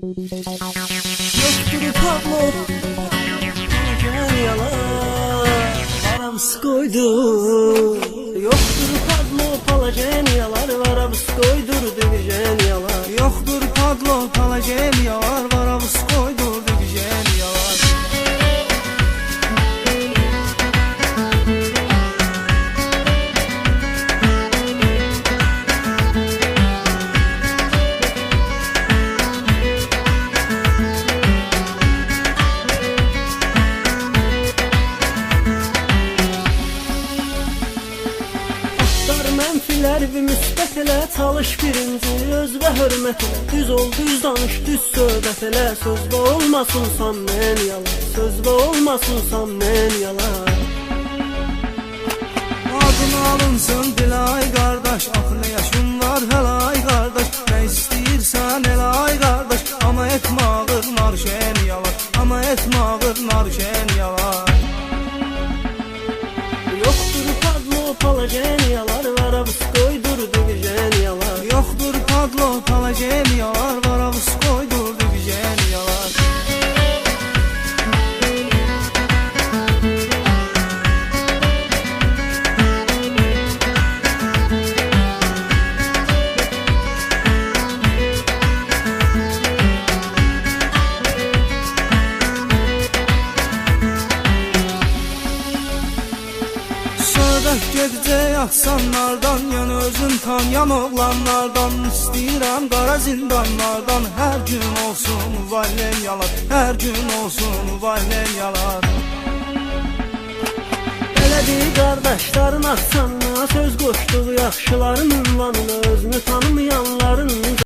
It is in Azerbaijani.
Yoktur Pablo Palageniyalar Varabız koydur. Yoktur Pablo Palageniyalar Varabız koydur Divijeniyalar. Yoktur Pablo Palageniyalar Varabız koydur Divijeniyalar. Mənfilər bir müsbət elə, çalış birinci özünə hörmət elə. Düz ol, düz danış, düz söhbət elə. Sözdə olmasın səndən yalan, sözdə olmasın səndən yalan. Adını alınsın dilay qardaş, axı nə yaşın var hələ ay qardaş. Nə istəyirsən elə ay qardaş, amma etmə ağır narşen yalan, amma etmə ağır narşen yalan. Yoktur Pablo Palageniyalar Varabız koydur Divijeniyalar. Yoktur Pablo Palageniyalar Varabız koydur Divijeniyalar. Söhbət gedəcək axsanlardan, yəni özün tanıyam oğlanlardan. İstəyirəm qara zindanlardan, hər gün olsun vallenyalar, hər gün olsun vallenyalar. Elədir qardaşların axsanına, söz qoşduğu yaxşıların ünvanına, özünü tanımayanların